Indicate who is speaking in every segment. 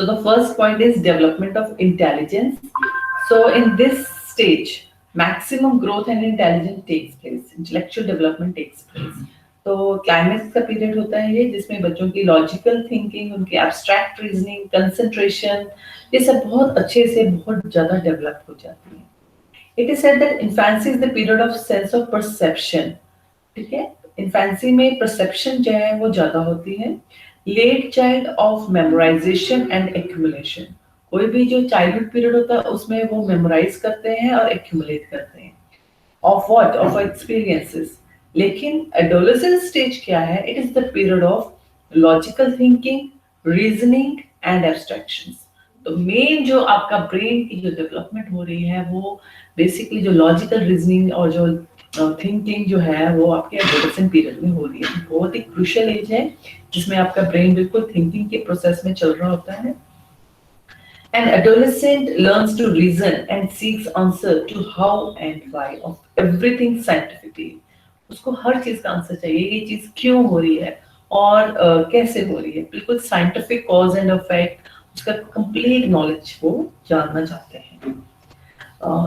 Speaker 1: So the first point is development of intelligence. So in this stage, maximum growth and intelligence takes place, intellectual development takes place. तो climax का period होता है ये, जिसमें बच्चों की लॉजिकल थिंकिंग, उनकी एब्स्ट्रैक्ट रीजनिंग, कंसंट्रेशन, ये सब बहुत अच्छे से बहुत ज्यादा डेवलप हो जाती है. It is said that infancy is the period of sense of perception. ठीक है, इन्फेंसी में परसेप्शन जो है वो ज्यादा होती है. Late child of memorisation and accumulation. कोई भी जो चाइल्डहुड पीरियड होता है उसमें वो मेमोराइज करते हैं और एक्यूमुलेट करते हैं. Of what? Of experiences. लेकिन एडोलेसेंट स्टेज क्या है? It is the period of logical thinking, reasoning and abstractions. तो मेन जो आपका ब्रेन की जो डेवलपमेंट हो रही है वो बेसिकली जो लॉजिकल रीजनिंग और जो थिंकिंग जो है वो आपके एडोलेसेंट पीरियड में हो रही है. बहुत ही क्रूशियल एज है जिसमें आपका ब्रेन बिल्कुल थिंकिंग के प्रोसेस में चल रहा होता है. An adolescent learns to reason and seeks answer to how and why of everything scientifically. उसको हर चीज का आंसर चाहिए, ये चीज क्यों हो रही है और कैसे हो रही है. बिल्कुल साइंटिफिक कॉज एंड इफेक्ट, उसका कंप्लीट नॉलेज वो जानना चाहते हैं.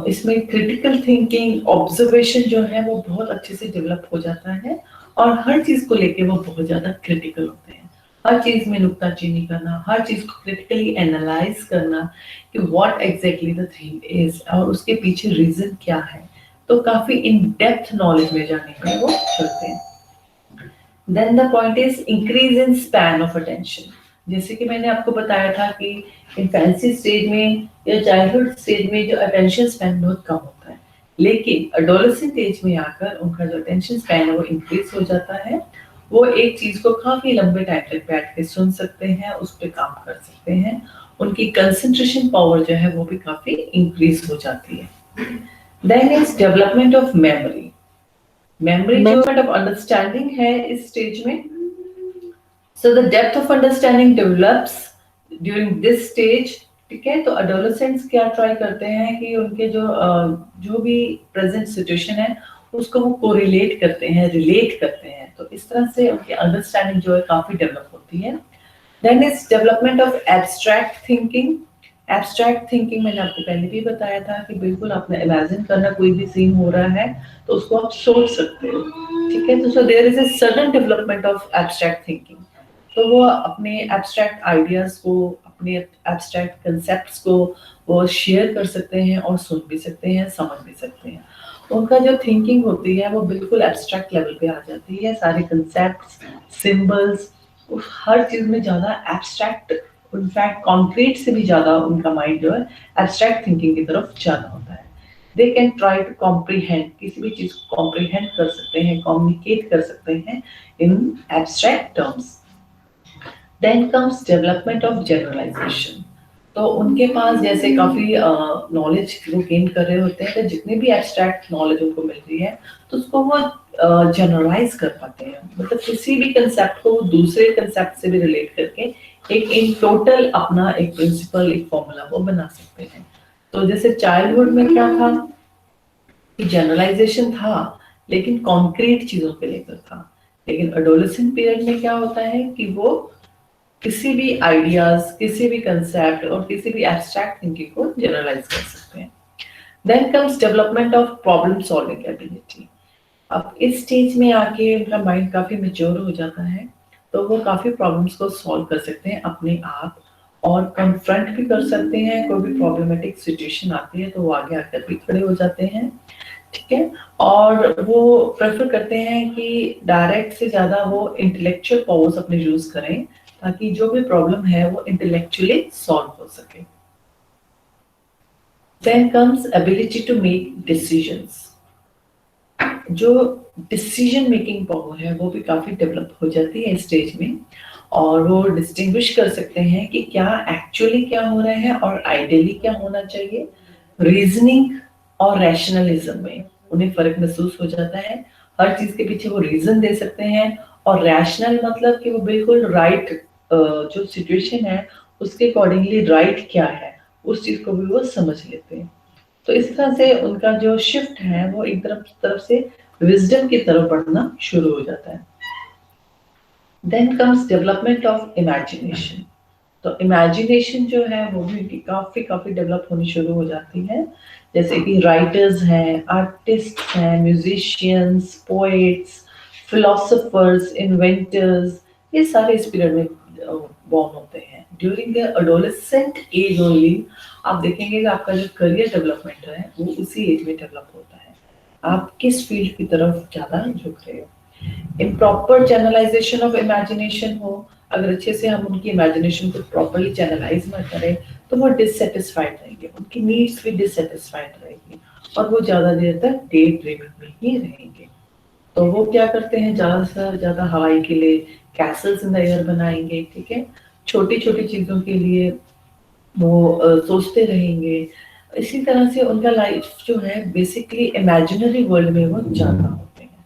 Speaker 1: इसमें क्रिटिकल थिंकिंग, ऑब्जर्वेशन जो है वो बहुत अच्छे से डेवलप हो जाता है और हर चीज को लेके वो बहुत ज्यादा क्रिटिकल होते हैं. हर चीज में नुक्ताचीनी करना, हर चीज को क्रिटिकली एनालाइज करना कि what exactly the thing is और उसके पीछे रीजन क्या है. तो काफी इन डेप्थ नॉलेज में जाने में वो चलते हैं. Then the point is increase in span of attention. जैसे कि मैंने आपको बताया था कि इन्फेंसी स्टेज में या चाइल्डहुड स्टेज में जो अटेंशन स्पैन बहुत कम होता है, लेकिन एडोलेसेंट एज में आकर उनका जो अटेंशन स्पैन है वो इंक्रीज हो जाता है. वो एक चीज को काफी लंबे टाइम तक बैठ के सुन सकते हैं, उस पर काम कर सकते हैं. उनकी कंसंट्रेशन पावर जो है वो भी काफी इंक्रीज हो जाती है. Then is development of memory. Memory जो ऑफ अंडरस्टैंडिंग है इस स्टेज में. So the depth of understanding develops during this stage. ठीक है, तो एडोलेसेंट्स क्या ट्राई करते हैं कि उनके जो भी प्रेजेंट सिचुएशन है उसको वो कोरिलेट करते हैं, रिलेट करते हैं. तो इस तरह से उनकी अंडरस्टैंडिंग जो है काफी डेवलप होती है. Then is development of abstract thinking. Abstract thinking मैंने आपको पहले भी बताया था कि बिल्कुल आपने इमेजिन करना, कोई भी सीन हो रहा है तो उसको आप सोच सकते हो. ठीक है, तो so there is a sudden development of abstract thinking. तो वो अपने एब्स्ट्रैक्ट आइडियाज को, अपने एब्स्ट्रैक्ट कंसेप्ट्स को वो शेयर कर सकते हैं और सुन भी सकते हैं, समझ भी सकते हैं. उनका जो थिंकिंग होती है वो बिल्कुल एब्स्ट्रैक्ट लेवल पे आ जाती है. सारे कंसेप्ट्स, सिंबल्स, हर चीज में ज्यादा एब्स्ट्रैक्ट, इनफैक्ट कॉन्क्रीट से भी ज्यादा उनका माइंड जो है एब्स्ट्रैक्ट थिंकिंग की तरफ ज्यादा होता है. They can try to comprehend, किसी भी चीज को कॉम्प्रीहेंड कर सकते हैं, कम्युनिकेट कर सकते हैं in abstract terms. Then comes development of generalisation. तो उनके पास जैसे काफी नॉलेज वो गेन कर रहे होते हैं, तो जितने भी एब्स्ट्रैक्ट नॉलेज उनको मिल रही है तो उसको वो जनरलाइज कर पाते हैं. मतलब किसी भी कंसेप्ट को दूसरे कंसेप्ट से भी रिलेट करके एक इन टोटल अपना एक प्रिंसिपल, एक फॉर्मूला वो बना सकते हैं. तो जैसे चाइल्डहुड में क्या था कि जनरलाइजेशन था लेकिन कॉन्क्रीट चीजों को लेकर था. लेकिन एडोलेसेंट पीरियड में क्या होता है कि वो किसी भी आइडियाज, किसी भी कंसेप्ट और किसी भी एब्स्ट्रैक्ट थिंकिंग को जनरलाइज कर सकते हैं. Then comes development of problem solving ability. अब इस स्टेज में आके उनका माइंड काफी मैच्योर हो जाता है, तो वो काफी प्रॉब्लम्स को सॉल्व कर सकते हैं अपने आप और कन्फ्रंट भी कर सकते हैं. कोई भी प्रॉब्लमेटिक सिचुएशन आती है तो वो आगे आकर भी खड़े हो जाते हैं. ठीक है, और वो प्रेफर करते हैं कि डायरेक्ट से ज्यादा वो इंटेलेक्चुअल पावर्स अपने यूज करें ताकि जो भी प्रॉब्लम है वो इंटेलेक्चुअली सॉल्व हो सके. Then comes ability to make decisions. जो डिसीजन मेकिंग पावर है वो भी काफी डेवलप हो जाती है इस स्टेज में, और वो डिस्टिंग्विश कर सकते हैं कि क्या एक्चुअली क्या हो रहा है और आइडियली क्या होना चाहिए. रीजनिंग और रैशनलिज्म में उन्हें फर्क महसूस हो जाता है. हर चीज के पीछे वो रीजन दे सकते हैं, और रैशनल मतलब कि वो बिल्कुल राइट जो सिचुएशन है उसके अकॉर्डिंगली राइट क्या है उस चीज को भी वो समझ लेते हैं. तो इस तरह से उनका जो शिफ्ट है वो एक तरफ से विजडम की तरफ बढ़ना शुरू हो जाता है. Then comes development of imagination. तो इमेजिनेशन जो है वो भी उनकी काफी काफी डेवलप होनी शुरू हो जाती है। जैसे कि राइटर्स हैं, आर्टिस्ट हैं, म्यूजिशियंस, पोएट्स, फिलोसोफर्स, इन्वेंटर्स, ये सारे इस पीरियड में बॉर्न होते हैं। During the adolescent age only आप देखेंगे कि आपका जो करियर डेवलपमेंट है वो उसी एज में डेवलप होता है। आप किस फील्ड की तरफ ज्यादा झुक रहे हो। इम्प्रॉपर चैनलाइजेशन ऑफ इमेजिनेशन हो, अगर अच्छे से हम उनकी इमेजिनेशन को प्रॉपरली चैनलाइज ना करें तो वो डिससेटिस्फाइड रहेंगे, उनकी नीड्स भी डिससेटिस्फाइड रहेगी और वो ज्यादा देर तक डे ड्रीमिंग में ही रहेंगे। तो वो क्या करते हैं, ज्यादा से ज्यादा हवाई के लिए कैसल्स इन द एयर बनाएंगे, ठीक है, छोटी छोटी चीजों के लिए वो सोचते रहेंगे। इसी तरह से उनका लाइफ जो है बेसिकली इमेजिनरी वर्ल्ड में वो ज्यादा होते हैं,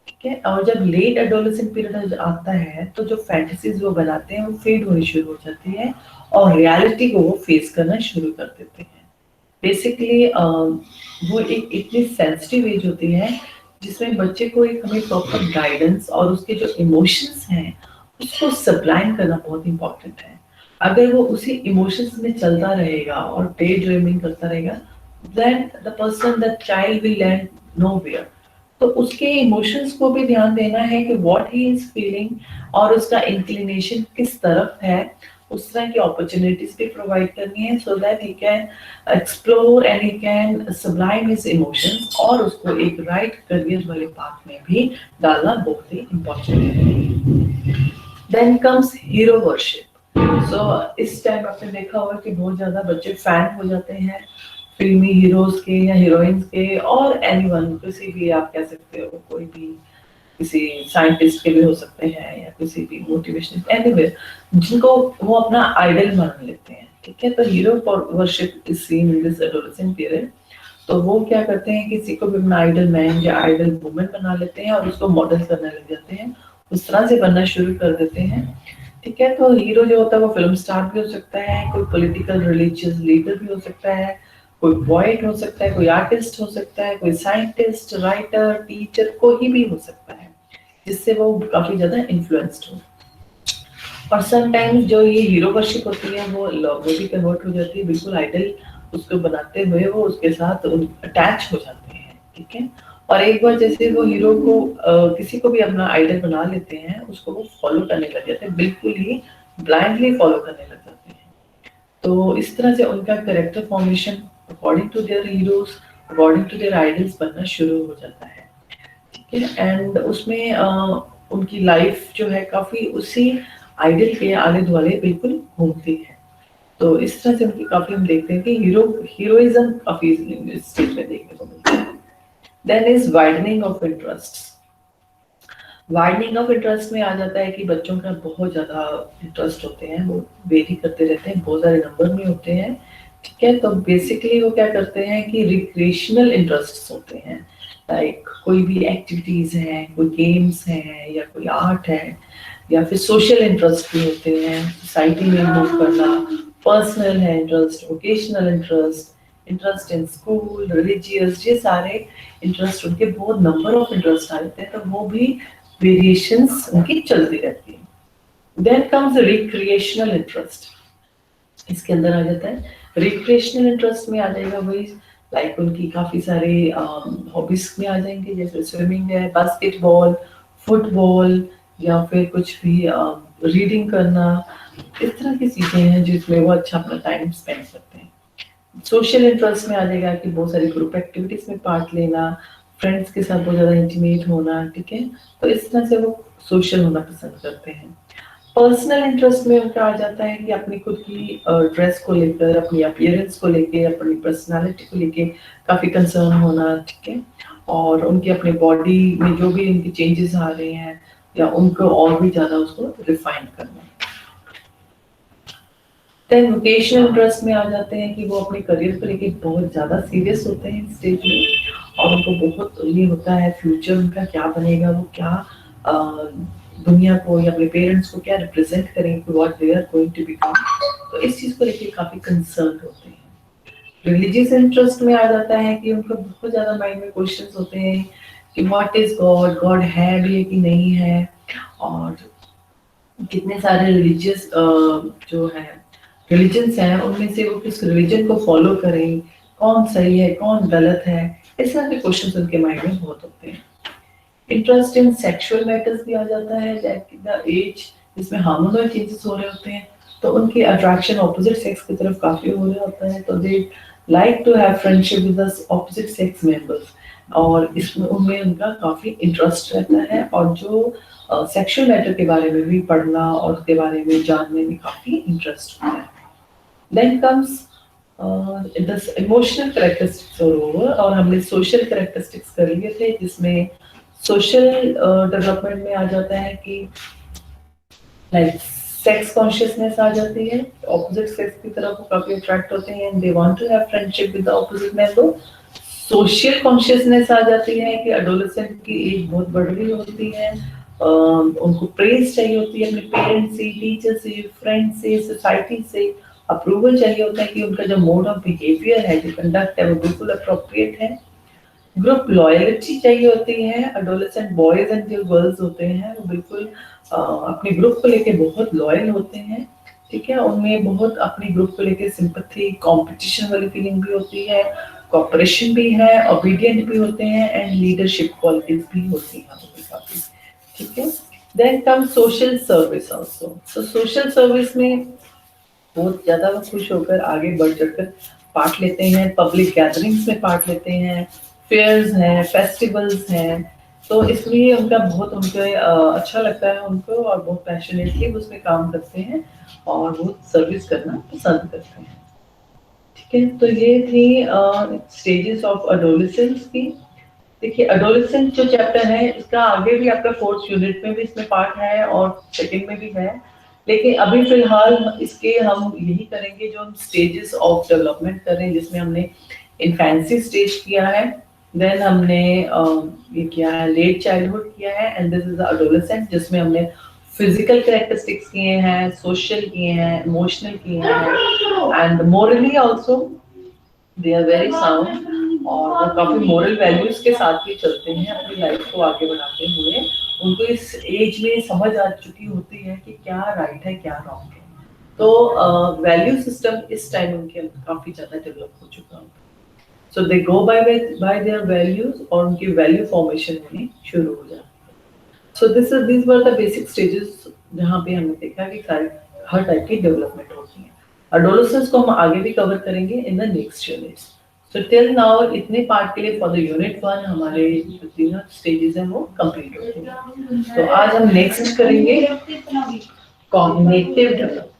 Speaker 1: ठीक है। और जब लेट एडोलेसेंट पीरियड आता है तो जो फैंटेसीज वो बनाते हैं वो फेड होनी शुरू हो जाती है और रियलिटी को वो फेस करना शुरू कर देते हैं। बेसिकली वो एक इतनी सेंसिटिव एज होती है जिसमें बच्चे को एक हमें प्रॉपर गाइडेंस और उसके जो इमोशंस हैं उसको सब्लाइम करना बहुत इंपॉर्टेंट है। अगर वो उसी इमोशंस में चलता रहेगा और डे ड्रीमिंग करता रहेगा, then the person, the child will land nowhere। तो उसके इमोशंस को भी ध्यान देना है कि व्हाट ही इज फीलिंग और उसका इंक्लिनेशन किस तरफ है, उस तरह की अपॉर्चुनिटीज भी प्रोवाइड करनी है so that he can explore and he can sublime his emotions और उसको एक राइट करियर वाले पाथ में भी डालना बहुत ही इम्पोर्टेंट है। Then comes hero worship. So इस टाइम आपने देखा होगा कि बहुत ज्यादा बच्चे फैन हो जाते हैं फिल्मी हीरोज के या हीरोइंस के, और एनीवन, किसी भी आप कह सकते हो, कोई भी किसी साइंटिस्ट के भी हो सकते हैं या किसी भी मोटिवेशनल, एनीवे जिनको वो अपना आइडल मान लेते हैं, ठीक है। तो hero worship is seen in this adolescent period. तो वो क्या करते हैं, किसी को भी अपना आइडल मैन या आइडल वुमन बना लेते हैं और उसको मॉडल करने लग जाते हैं, उस तरह से बनना शुरू कर देते हैं, ठीक है। तो हीरो जो होता है वो फिल्म स्टार भी हो सकता है, कोई पॉलिटिकल रिलीजियस लीडर भी हो सकता है, कोई पोएट हो सकता है, कोई आर्टिस्ट हो सकता है, कोई साइंटिस्ट, राइटर, टीचर, कोई भी हो सकता है जिससे वो काफी ज्यादा इन्फ्लुएंस्ड हो। और समटाइम्स जो ये हीरो वर्शिप होती है वो लव में भी कन्वर्ट हो जाती है, बिल्कुल आइडल उसको बनाते हुए वो उसके साथ अटैच हो जाते हैं, ठीक है। और एक बार जैसे वो हीरो को किसी को भी अपना आइडल बना लेते हैं, उसको वो फॉलो करने लग जाते हैं, बिल्कुल ही ब्लाइंडली फॉलो करने लग जाते हैं। तो इस तरह से उनका character formation according to their heroes, according to their idols बनना शुरू हो जाता है, ठीक है। एंड उसमें उनकी लाइफ जो है काफी उसी आइडल के आले दुआले बिल्कुल घूमती है। तो इस तरह से उनकी काफी हम देखते हैं कि हीरोइज्म काफी स्टेज में देखने को मिलता है। Then is widening of interest. Widening of interest में आ जाता है कि बच्चों का बहुत ज्यादा इंटरेस्ट होते हैं, वो वेरी करते रहते हैं, बहुत सारे नंबर में होते हैं, ठीक है। तो बेसिकली वो क्या करते हैं कि रिक्रिएशनल इंटरेस्ट होते हैं, लाइक कोई भी एक्टिविटीज हैं, कोई गेम्स हैं या कोई आर्ट है, या फिर सोशल इंटरेस्ट भी होते हैं, सोसाइटी में मूव करना, पर्सनल है interest, vocational interest, interest in school, religious, ये सारे इंटरेस्ट उनके बहुत नंबर ऑफ इंटरेस्ट आ जाते हैं, तो वो भी वेरिएशंस उनकी चलती रहती है। Then comes recreational interest. इसके अंदर आ जाता है रिक्रिएशनल इंटरेस्ट में आ जाएगा वही, लाइक उनकी काफी सारे हॉबीज में आ जाएंगे, जैसे स्विमिंग है, बास्केटबॉल, फुटबॉल, या फिर कुछ भी रीडिंग करना, इस तरह की चीजें हैं जिसमें वो अच्छा अपना टाइम स्पेंड करते हैं। सोशल इंटरेस्ट में आ जाएगा कि बहुत सारी ग्रुप एक्टिविटीज में पार्ट लेना, फ्रेंड्स के साथ बहुत ज्यादा इंटीमेट होना, ठीक है। तो इस तरह से वो सोशल होना पसंद करते हैं। पर्सनल इंटरेस्ट में उनका आ जाता है कि अपनी खुद की ड्रेस को लेकर, अपनी अपीयरेंस को लेकर, अपनी पर्सनालिटी को लेकर काफी कंसर्न होना, ठीक है। और उनके अपने बॉडी में जो भी उनके चेंजेस आ रहे हैं या उनको और भी ज्यादा उसको रिफाइन करना। देन वोकेशनल इंटरेस्ट में आ जाते हैं कि वो अपने करियर को लेके बहुत ज्यादा सीरियस होते हैं स्टेज में, और उनको बहुत ये होता है फ्यूचर उनका क्या बनेगा, वो क्या दुनिया को या अपने पेरेंट्स को क्या रिप्रेजेंट करेंगे, what they are going to become. तो इस चीज को लेके काफी कंसर्न होते हैं। रिलीजियस इंटरेस्ट में आ जाता है कि उनको बहुत ज्यादा माइंड में क्वेश्चंस होते हैं कि व्हाट इज गॉड, गॉड है भी कि नहीं है, और कितने सारे रिलीजियस जो है रिलीजन्स हैं, उनमें से वो किस रिलीजन को फॉलो करें, कौन सही है कौन गलत है, इस तरह के क्वेश्चन उनके माइंड में बहुत होते हैं। इंटरेस्ट इन सेक्सुअल मैटर्स भी आ जाता है, द एज जिसमें हार्मोनल चेंजेस हो रहे होते हैं, तो उनकी अट्रैक्शन ऑपोजिट सेक्स की तरफ काफी हो रहा होता है, तो they like to have friendship with the opposite sex members, और इसमें उनमें उनका काफी इंटरेस्ट रहता है, और जो सेक्सुअल मैटर के बारे में भी पढ़ना और उसके बारे में जानने में काफी इंटरेस्ट होता है। Then comes the emotional characteristics और हमने सोशल कैरेक्टरिस्टिक्स कर लिए थे, जिसमें सोशल डेवलपमेंट में आ जाता है कि लाइक सेक्स कॉन्शियसनेस आ जाती है, ऑपोजिट सेक्स की तरफ वो काफी अट्रैक्ट होते हैं and they want to have friendship with the opposite member. Social consciousness आ जाती है कि एडोलेसेंट की एज बहुत बढ़ रही होती है, उनको प्रेज चाहिए होती है अपने पेरेंट्स से, टीचर से, फ्रेंड से, सोसाइटी से, अप्रूवल चाहिए होता है कि उनका जो मोड ऑफ बिहेवियर है, जो कंडक्ट है, वो बिल्कुल अप्रोप्रिएट है। ग्रुप लॉयल्टी चाहिए होती है, एडोलेसेंट बॉयज एंड जो गर्ल्स होते हैं वो बिल्कुल अपने ग्रुप को लेके बहुत लॉयल होते हैं, ठीक है, उनमें बहुत अपने ग्रुप को लेके सिंपैथी, कंपटीशन वाली फीलिंग भी होती है, कोऑपरेशन भी है, ओबीडिएंट भी होते हैं एंड लीडरशिप क्वालिटीज भी होती हैं काफी, ठीक है। Then come social service also, तो सोशल सर्विस में बहुत ज्यादा वो खुश होकर आगे बढ़ चढ़कर पार्ट लेते हैं, पब्लिक गैदरिंग्स में पार्ट लेते हैं, फेयर्स हैं, फेस्टिवल्स हैं, तो इसलिए उनका बहुत उनके अच्छा लगता है उनको, और बहुत पैशनेटली उसमें काम करते हैं और बहुत सर्विस करना पसंद करते हैं, ठीक है। तो ये थी स्टेजेस ऑफ एडोलेसेंस की। देखिए एडोलेसेंस जो चैप्टर है इसका आगे भी आपका 4th यूनिट में भी इसमें पार्ट है और सेकंड में भी है, लेकिन अभी फिलहाल इसके हम यही करेंगे जो हम स्टेजेस ऑफ डेवलपमेंट कर रहे हैं, जिसमें हमने इन्फेंसी स्टेज किया है, देन हमने ये किया है लेट चाइल्डहुड किया है, एंड दिस इज एडोलेसेंट जिसमें हमने फिजिकल कैरेक्टरिस्टिक्स किए हैं, सोशल किए हैं, इमोशनल किए हैं, and morally also they are very sound, और वो काफी मोरल वैल्यूज के साथ ही चलते हैं अपनी लाइफ को आगे बढ़ाते हुए। उनको इस एज में समझ आ चुकी होती है कि क्या राइट है क्या रॉन्ग है, तो वैल्यू सिस्टम इस टाइम उनके काफी ज्यादा डेवलप हो चुका होता है, सो दे गो बाय देयर वैल्यूज, और उनकी वैल्यू फॉर्मेशन होनी शुरू हो जाती है। So this were the basic stages जहाँ पे हमने देखा कि हर टाइप की डेवलपमेंट होती है। एडोलेसेंस को हम आगे भी कवर करेंगे in the next units. So till now इतने पार्ट के लिए फॉर द यूनिट 1 हमारे जो तीनों स्टेजेस हैं वो कंप्लीट हो गए। तो आज हम नेक्स्ट करेंगे कॉग्निटिव डेवलपमेंट।